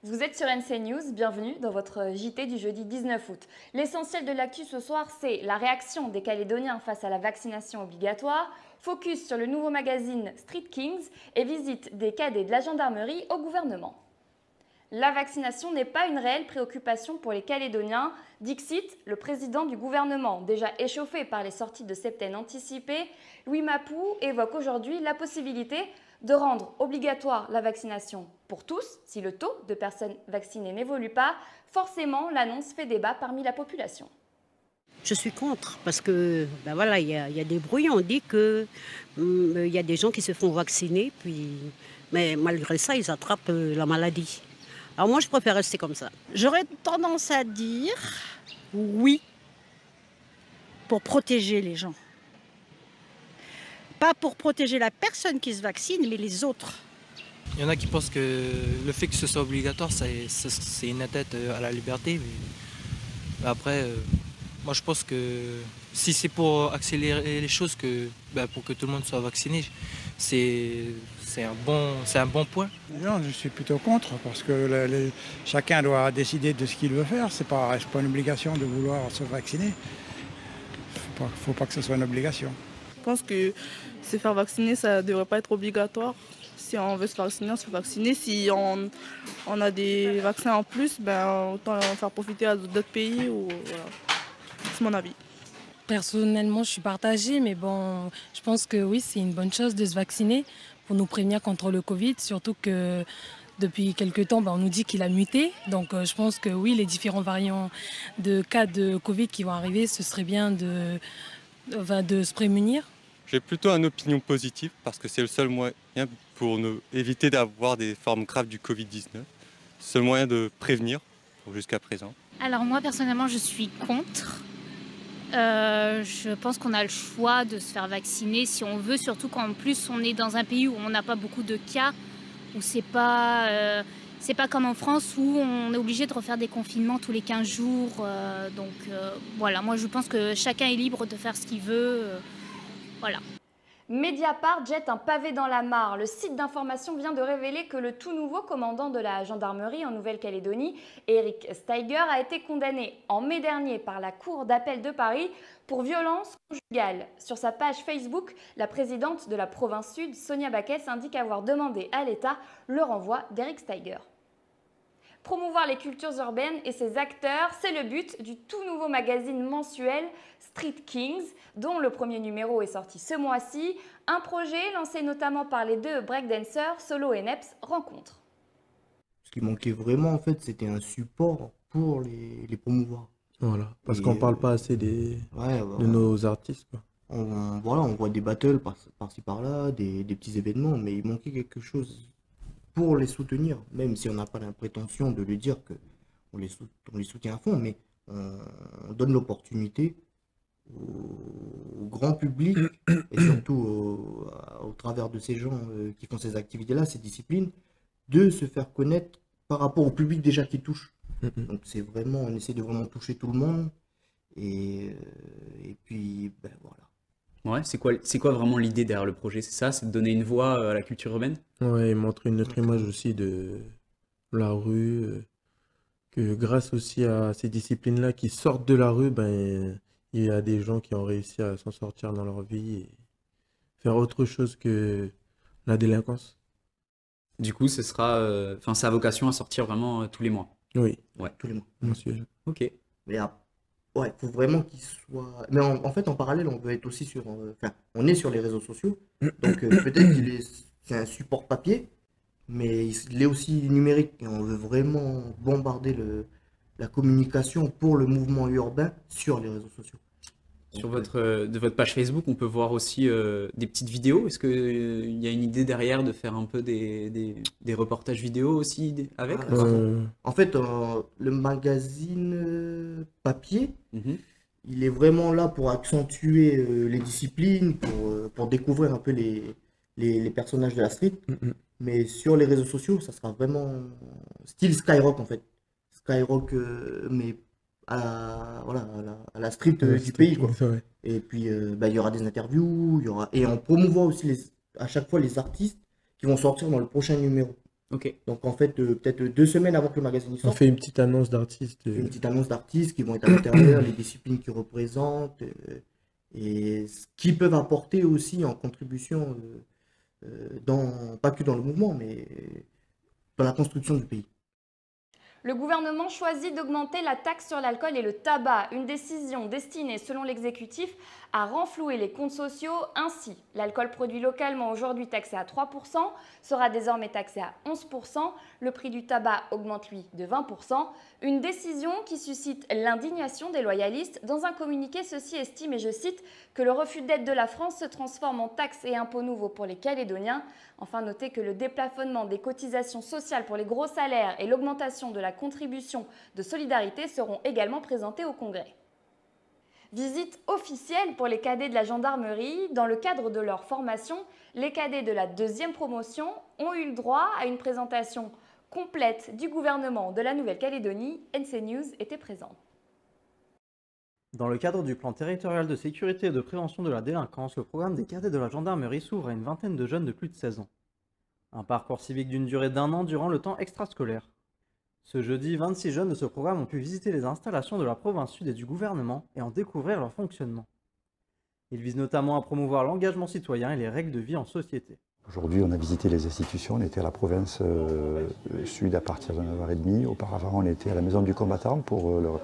Vous êtes sur NC News, bienvenue dans votre JT du jeudi 19 août. L'essentiel de l'actu ce soir, c'est la réaction des Calédoniens face à la vaccination obligatoire, focus sur le nouveau magazine Street Kings et visite des cadets de la gendarmerie au gouvernement. La vaccination n'est pas une réelle préoccupation pour les Calédoniens. Dixit, le président du gouvernement, déjà échauffé par les sorties de septaine anticipées, Louis Mapou évoque aujourd'hui la possibilité de rendre obligatoire la vaccination pour tous. Si le taux de personnes vaccinées n'évolue pas, forcément l'annonce fait débat parmi la population. Je suis contre parce que voilà, il y a des bruits, on dit que il y a des gens qui se font vacciner, mais malgré ça, ils attrapent la maladie. Alors moi, je préfère rester comme ça. J'aurais tendance à dire oui pour protéger les gens. Pas pour protéger la personne qui se vaccine, mais les autres. Il y en a qui pensent que le fait que ce soit obligatoire, c'est une atteinte à la liberté. Mais après, moi je pense que si c'est pour accélérer les choses, pour que tout le monde soit vacciné, c'est un bon point. Non, je suis plutôt contre parce que chacun doit décider de ce qu'il veut faire. C'est pas une obligation de vouloir se vacciner. Faut pas que ce soit une obligation. Je pense que se faire vacciner, ça ne devrait pas être obligatoire. Si on veut se vacciner, on se fait vacciner. Si on a des vaccins en plus, autant en faire profiter à d'autres pays. Voilà. C'est mon avis. Personnellement, je suis partagée, mais bon, je pense que oui, c'est une bonne chose de se vacciner pour nous prévenir contre le Covid, surtout que depuis quelques temps, on nous dit qu'il a muté. Donc je pense que oui, les différents variants de cas de Covid qui vont arriver, ce serait bien de se prémunir. J'ai plutôt une opinion positive parce que c'est le seul moyen pour nous éviter d'avoir des formes graves du Covid-19. Seul moyen de prévenir jusqu'à présent. Alors moi personnellement je suis contre. Je pense qu'on a le choix de se faire vacciner si on veut, surtout qu'en plus on est dans un pays où on n'a pas beaucoup de cas, où c'est pas comme en France où on est obligé de refaire des confinements tous les 15 jours. Voilà, moi je pense que chacun est libre de faire ce qu'il veut. Voilà. Mediapart jette un pavé dans la mare. Le site d'information vient de révéler que le tout nouveau commandant de la gendarmerie en Nouvelle-Calédonie, Eric Steiger, a été condamné en mai dernier par la Cour d'appel de Paris pour violence conjugale. Sur sa page Facebook, la présidente de la province sud, Sonia Backes, indique avoir demandé à l'État le renvoi d'Eric Steiger. Promouvoir les cultures urbaines et ses acteurs, c'est le but du tout nouveau magazine mensuel Street Kings, dont le premier numéro est sorti ce mois-ci. Un projet lancé notamment par les deux breakdancers, Solo et Neps, rencontre. Ce qui manquait vraiment, en fait, c'était un support pour les promouvoir. Voilà, parce qu'on parle pas assez de nos artistes, quoi. On voit des battles par-ci par-là, des petits événements, mais il manquait quelque chose pour les soutenir, même si on n'a pas la prétention de lui dire qu'on les soutient à fond, mais on donne l'opportunité au grand public et surtout au travers de ces gens qui font ces activités-là, ces disciplines, de se faire connaître par rapport au public déjà qui touche. Donc c'est vraiment, on essaie de vraiment toucher tout le monde et puis voilà. Ouais, c'est quoi vraiment l'idée derrière le projet? C'est ça, c'est de donner une voix à la culture urbaine? Ouais, et montrer une autre image aussi de la rue, que grâce aussi à ces disciplines-là qui sortent de la rue, il y a des gens qui ont réussi à s'en sortir dans leur vie et faire autre chose que la délinquance. Du coup, ce sera, ça a vocation à sortir vraiment tous les mois. Oui, ouais. Tous les mois. Mensuel. Ok. Mais ouais, faut vraiment qu'il soit. Mais en fait, en parallèle, on veut être aussi sur. On est sur les réseaux sociaux, donc peut-être c'est un support papier, mais il est aussi numérique. Et on veut vraiment bombarder la communication pour le mouvement urbain sur les réseaux sociaux. Sur de votre page Facebook, on peut voir aussi des petites vidéos. Est-ce qu'il y a une idée derrière de faire un peu des reportages vidéo aussi avec? En fait, le magazine papier, il est vraiment là pour accentuer les disciplines, pour découvrir un peu les personnages de la street. Mais sur les réseaux sociaux, ça sera vraiment style Skyrock en fait. Skyrock, mais à la street du pays, quoi. Et puis il y aura des interviews, et on promouvoit aussi à chaque fois les artistes qui vont sortir dans le prochain numéro. Ok. Donc en fait, peut-être 2 semaines avant que le magazine On sorte, fait une petite annonce d'artistes. une petite annonce d'artistes qui vont être à l'intérieur, les disciplines qu'ils représentent, et ce qu'ils peuvent apporter aussi en contribution, pas que dans le mouvement, mais dans la construction du pays. Le gouvernement choisit d'augmenter la taxe sur l'alcool et le tabac, une décision destinée, selon l'exécutif, à renflouer les comptes sociaux. Ainsi, l'alcool produit localement, aujourd'hui taxé à 3%, sera désormais taxé à 11%. Le prix du tabac augmente, lui, de 20%. Une décision qui suscite l'indignation des loyalistes. Dans un communiqué, ceux-ci estiment, et je cite, que le refus d'aide de la France se transforme en taxes et impôts nouveaux pour les Calédoniens. Enfin, notez que le déplafonnement des cotisations sociales pour les gros salaires et l'augmentation de la contribution de solidarité seront également présentés au Congrès. Visite officielle pour les cadets de la gendarmerie. Dans le cadre de leur formation, les cadets de la 2e promotion ont eu le droit à une présentation complète du gouvernement de la Nouvelle-Calédonie. NC News était présent. Dans le cadre du plan territorial de sécurité et de prévention de la délinquance, le programme des cadets de la gendarmerie s'ouvre à une vingtaine de jeunes de plus de 16 ans. Un parcours civique d'une durée d'1 an durant le temps extrascolaire. Ce jeudi, 26 jeunes de ce programme ont pu visiter les installations de la province sud et du gouvernement et en découvrir leur fonctionnement. Ils visent notamment à promouvoir l'engagement citoyen et les règles de vie en société. Aujourd'hui, on a visité les institutions, on était à la province sud à partir de 9h30. Auparavant, on était à la maison du combattant pour leur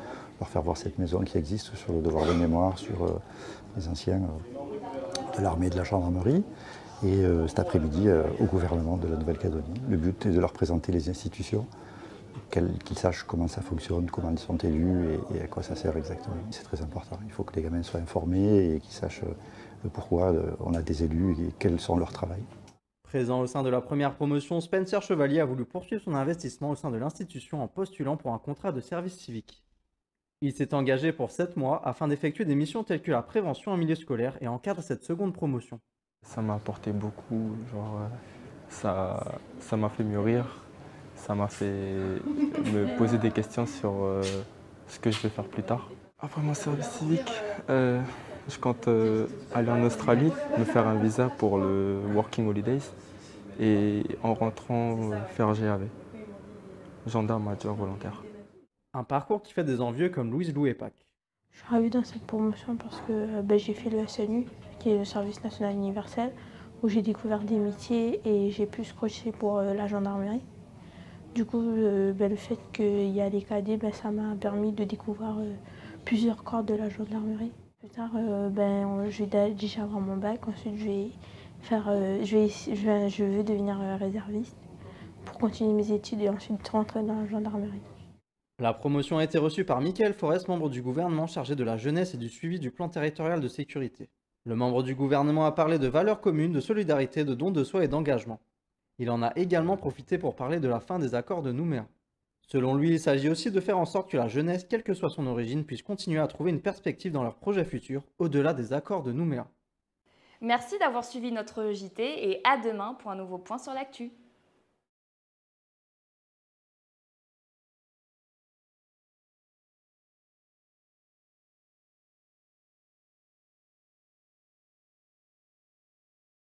faire voir cette maison qui existe sur le devoir de mémoire, sur les anciens de l'armée et de la gendarmerie. Et cet après-midi, au gouvernement de la Nouvelle-Calédonie. Le but est de leur présenter les institutions, qu'ils sachent comment ça fonctionne, comment ils sont élus et à quoi ça sert exactement. C'est très important, il faut que les gamins soient informés et qu'ils sachent pourquoi on a des élus et quels sont leurs travails. Présent au sein de la première promotion, Spencer Chevalier a voulu poursuivre son investissement au sein de l'institution en postulant pour un contrat de service civique. Il s'est engagé pour 7 mois afin d'effectuer des missions telles que la prévention en milieu scolaire et encadre cette seconde promotion. Ça m'a apporté beaucoup, ça m'a fait mûrir, ça m'a fait me poser des questions sur ce que je vais faire plus tard. Après mon service civique, je compte aller en Australie, me faire un visa pour le Working Holidays et en rentrant faire GAV, gendarme adjoint volontaire. Un parcours qui fait des envieux comme Louise Louépac. Je suis ravie dans cette promotion parce que j'ai fait le SNU, qui est le service national universel, où j'ai découvert des métiers et j'ai pu scotcher pour la gendarmerie. Du coup, le fait qu'il y a les cadets, ça m'a permis de découvrir plusieurs corps de la gendarmerie. Plus tard, je vais déjà avoir mon bac, ensuite je vais devenir réserviste pour continuer mes études et ensuite rentrer dans la gendarmerie. La promotion a été reçue par Mickaël Forest, membre du gouvernement chargé de la jeunesse et du suivi du plan territorial de sécurité. Le membre du gouvernement a parlé de valeurs communes, de solidarité, de don de soi et d'engagement. Il en a également profité pour parler de la fin des accords de Nouméa. Selon lui, il s'agit aussi de faire en sorte que la jeunesse, quelle que soit son origine, puisse continuer à trouver une perspective dans leurs projets futurs, au-delà des accords de Nouméa. Merci d'avoir suivi notre JT et à demain pour un nouveau point sur l'actu.